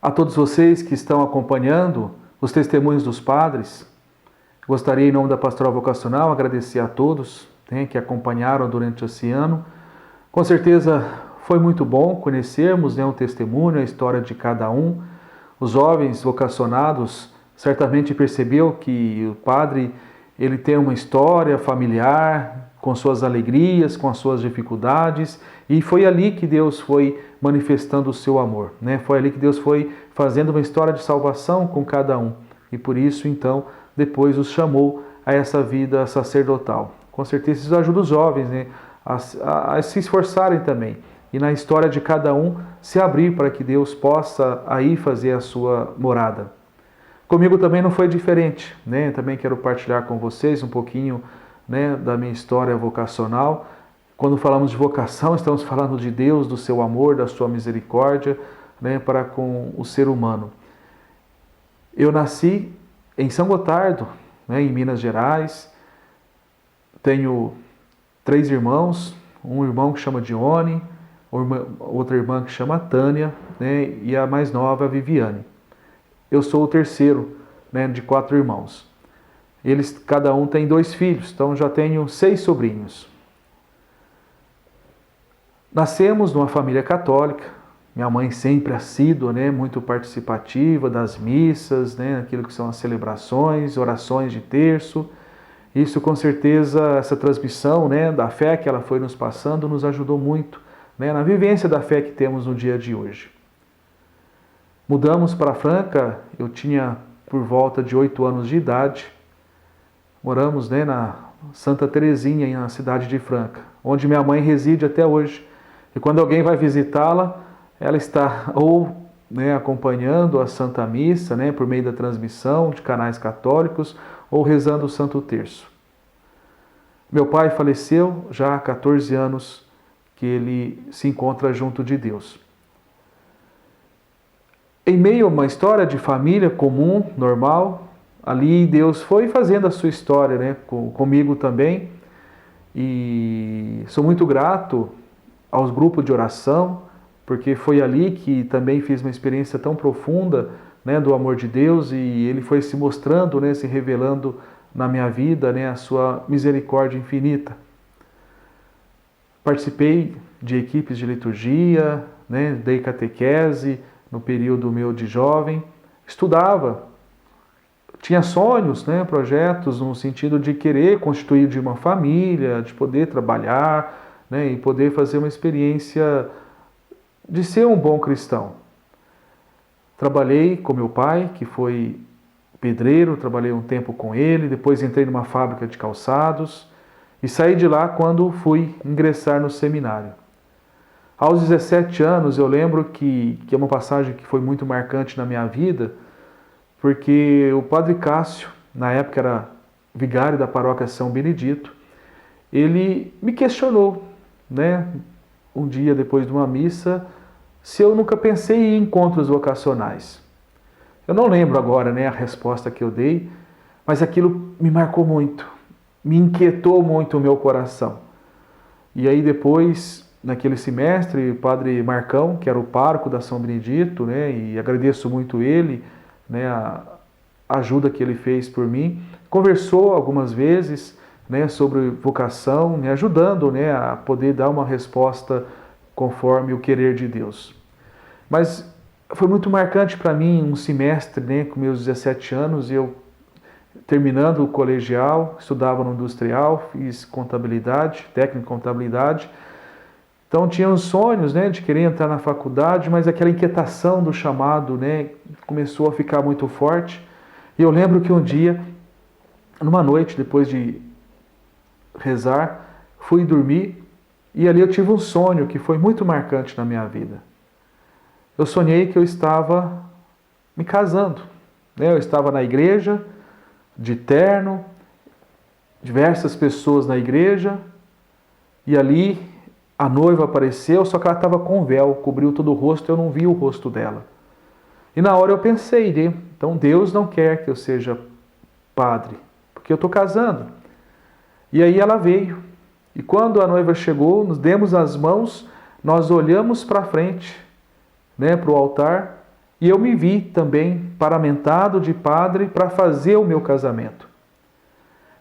A todos vocês que estão acompanhando os testemunhos dos padres, gostaria, em nome da Pastoral Vocacional, agradecer a todos, né, que acompanharam durante esse ano. Com certeza foi muito bom conhecermos, né, o testemunho, a história de cada um. Os jovens vocacionados certamente percebeu que o padre ele tem uma história familiar, com suas alegrias, com as suas dificuldades, e foi ali que Deus foi manifestando o seu amor, né? Foi ali que Deus foi fazendo uma história de salvação com cada um, e por isso, então, depois os chamou a essa vida sacerdotal. Com certeza isso ajuda os jovens, né, a se esforçarem também, e na história de cada um se abrir para que Deus possa aí fazer a sua morada. Comigo também não foi diferente, né? Também quero partilhar com vocês um pouquinho, né, da minha história vocacional. Quando falamos de vocação, estamos falando de Deus, do seu amor, da sua misericórdia, né, para com o ser humano. Eu nasci em São Gotardo, né, em Minas Gerais. Tenho 3 irmãos, um irmão que chama Dione, outra irmã que chama Tânia, né, e a mais nova, a Viviane. Eu sou o terceiro, né, de 4 irmãos. Eles, cada um tem 2 filhos, então já tenho 6 sobrinhos. Nascemos numa família católica, minha mãe sempre assídua, né, muito participativa das missas, né, aquilo que são as celebrações, orações de terço. Isso com certeza, essa transmissão, né, da fé que ela foi nos passando, nos ajudou muito, né, na vivência da fé que temos no dia de hoje. Mudamos para Franca, eu tinha por volta de 8 anos de idade. Moramos, né, na Santa Terezinha, na cidade de Franca, onde minha mãe reside até hoje. E quando alguém vai visitá-la, ela está ou, né, acompanhando a Santa Missa, né, por meio da transmissão de canais católicos, ou rezando o Santo Terço. Meu pai faleceu já há 14 anos que ele se encontra junto de Deus. Em meio a uma história de família comum, normal, ali Deus foi fazendo a sua história, né, comigo também. E sou muito grato aos grupos de oração, porque foi ali que também fiz uma experiência tão profunda, né, do amor de Deus, e Ele foi se mostrando, né, se revelando na minha vida, né, a sua misericórdia infinita. Participei de equipes de liturgia, né, dei catequese no período meu de jovem, estudava, tinha sonhos, né, projetos no sentido de querer constituir de uma família, de poder trabalhar, né, e poder fazer uma experiência de ser um bom cristão. Trabalhei com meu pai, que foi pedreiro, trabalhei um tempo com ele, depois entrei numa fábrica de calçados e saí de lá quando fui ingressar no seminário. Aos 17 anos, eu lembro que é uma passagem que foi muito marcante na minha vida, porque o padre Cássio, na época era vigário da paróquia São Benedito, ele me questionou, né, um dia depois de uma missa, se eu nunca pensei em encontros vocacionais. Eu não lembro agora, né, a resposta que eu dei, mas aquilo me marcou muito, me inquietou muito o meu coração. E aí depois, naquele semestre, o padre Marcão, que era o pároco da São Benedito, né, e agradeço muito ele, né, a ajuda que ele fez por mim, conversou algumas vezes, né, sobre vocação, me ajudando, né, a poder dar uma resposta conforme o querer de Deus. Mas foi muito marcante para mim um semestre, né, com meus 17 anos, eu terminando o colegial, estudava no industrial, fiz contabilidade, técnico em contabilidade. Então tinha os sonhos, né, de querer entrar na faculdade, mas aquela inquietação do chamado, né, começou a ficar muito forte. E eu lembro que um dia, numa noite, depois de rezar, fui dormir e ali eu tive um sonho que foi muito marcante na minha vida. Eu sonhei que eu estava me casando, né? Eu estava na igreja, de terno, diversas pessoas na igreja, e ali a noiva apareceu, só que ela estava com véu, cobriu todo o rosto, eu não vi o rosto dela. E na hora eu pensei, né? Então Deus não quer que eu seja padre, porque eu estou casando. E aí ela veio, e quando a noiva chegou, nos demos as mãos, nós olhamos para frente, né, para o altar, E eu me vi também paramentado de padre para fazer o meu casamento.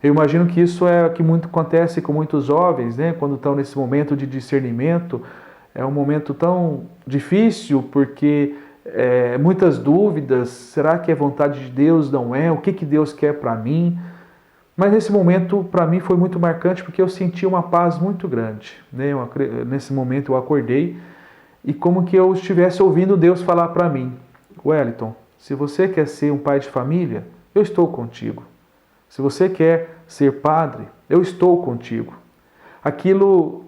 Eu imagino que isso é o que muito acontece com muitos jovens, né? Quando estão nesse momento de discernimento. É um momento tão difícil porque muitas dúvidas. Será que é vontade de Deus? Não é? O que Deus quer para mim? Mas nesse momento, para mim, foi muito marcante porque eu senti uma paz muito grande, né? Nesse momento eu acordei e como que eu estivesse ouvindo Deus falar para mim: Wellington, se você quer ser um pai de família, eu estou contigo. Se você quer ser padre, eu estou contigo. Aquilo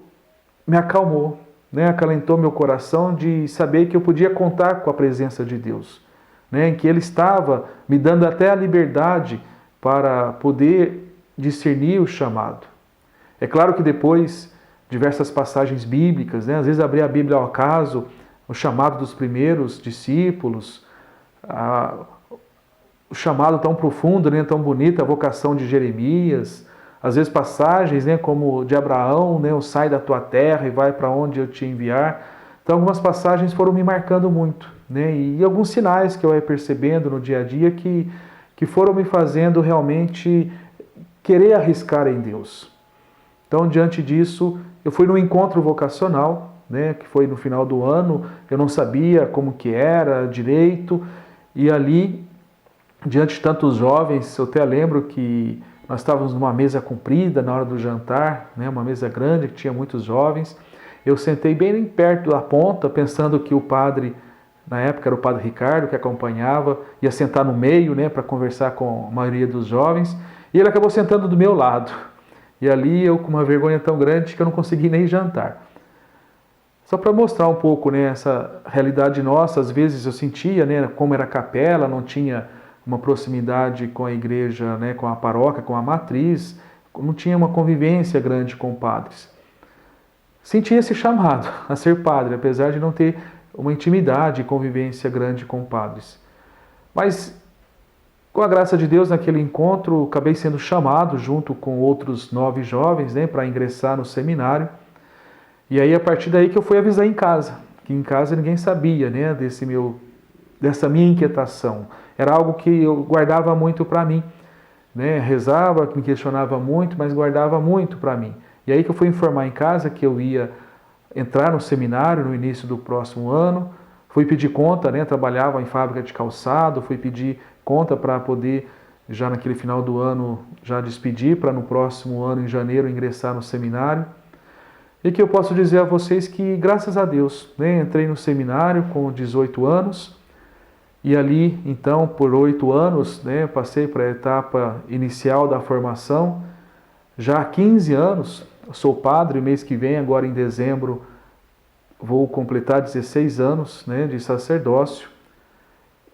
me acalmou, né? Acalentou meu coração de saber que eu podia contar com a presença de Deus, né? Que Ele estava me dando até a liberdade para poder discernir o chamado. É claro que depois, diversas passagens bíblicas, né? Às vezes abrir a Bíblia ao acaso, o chamado dos primeiros discípulos, o chamado tão profundo, né, tão bonito, a vocação de Jeremias, às vezes passagens, né, como de Abraão, né, o sai da tua terra e vai para onde eu te enviar. Então algumas passagens foram me marcando muito, né, e alguns sinais que eu ia percebendo no dia a dia que foram me fazendo realmente querer arriscar em Deus. Então, diante disso, eu fui num encontro vocacional, né, que foi no final do ano, eu não sabia como que era direito, e ali, diante de tantos jovens, eu até lembro que nós estávamos numa mesa comprida na hora do jantar, né, uma mesa grande que tinha muitos jovens. Eu sentei bem perto da ponta, pensando que o padre, na época era o padre Ricardo, que acompanhava, ia sentar no meio, né, para conversar com a maioria dos jovens, e ele acabou sentando do meu lado. E ali eu com uma vergonha tão grande que eu não consegui nem jantar. Só para mostrar um pouco, né, essa realidade nossa, às vezes eu sentia, né, como era a capela, não tinha uma proximidade com a igreja, né, com a paróquia, com a matriz, não tinha uma convivência grande com padres. Senti esse chamado a ser padre, apesar de não ter uma intimidade e convivência grande com padres. Mas, com a graça de Deus, naquele encontro, acabei sendo chamado junto com outros 9 jovens, né, para ingressar no seminário. E aí, a partir daí que eu fui avisar em casa, que em casa ninguém sabia, né, dessa minha inquietação. Era algo que eu guardava muito para mim, né? Rezava, me questionava muito, mas guardava muito para mim. E aí que eu fui informar em casa que eu ia entrar no seminário no início do próximo ano. Fui pedir conta, né? Trabalhava em fábrica de calçado, fui pedir conta para poder, já naquele final do ano, já despedir, para no próximo ano, em janeiro, ingressar no seminário. E que eu posso dizer a vocês que, graças a Deus, né? Entrei no seminário com 18 anos, e ali, então, por 8 anos, né, passei para a etapa inicial da formação. Já há 15 anos, sou padre, mês que vem, agora em dezembro, vou completar 16 anos, né, de sacerdócio.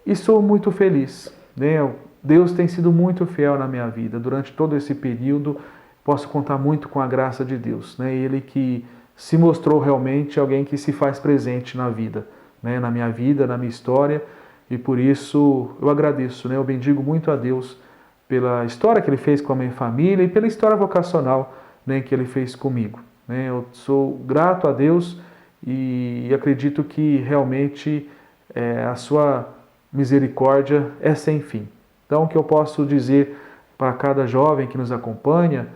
E sou muito feliz, né? Deus tem sido muito fiel na minha vida. Durante todo esse período, posso contar muito com a graça de Deus, né? Ele que se mostrou realmente alguém que se faz presente na vida, né, na minha vida, na minha história. E por isso eu agradeço, né? Eu bendigo muito a Deus pela história que Ele fez com a minha família e pela história vocacional, né, que Ele fez comigo, né? Eu sou grato a Deus e acredito que realmente a sua misericórdia é sem fim. Então, o que eu posso dizer para cada jovem que nos acompanha: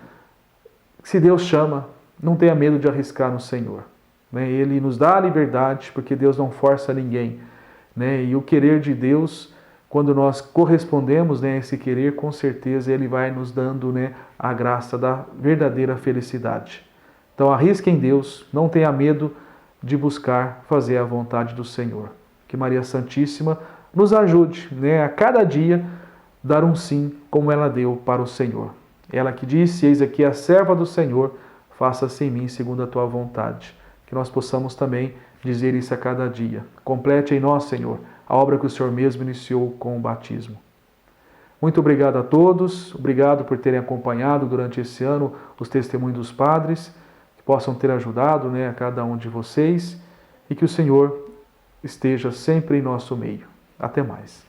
se Deus chama, não tenha medo de arriscar no Senhor, né? Ele nos dá a liberdade, porque Deus não força ninguém, né? E o querer de Deus, quando nós correspondemos, né, a esse querer, com certeza Ele vai nos dando, né, a graça da verdadeira felicidade. Então arrisque em Deus, não tenha medo de buscar fazer a vontade do Senhor. Que Maria Santíssima nos ajude, né, a cada dia dar um sim como ela deu para o Senhor. Ela que disse: eis aqui a serva do Senhor, faça-se em mim segundo a tua vontade. Que nós possamos também dizer isso a cada dia. Complete em nós, Senhor, a obra que o Senhor mesmo iniciou com o batismo. Muito obrigado a todos, obrigado por terem acompanhado durante esse ano os testemunhos dos padres, que possam ter ajudado, né, a cada um de vocês, e que o Senhor esteja sempre em nosso meio. Até mais.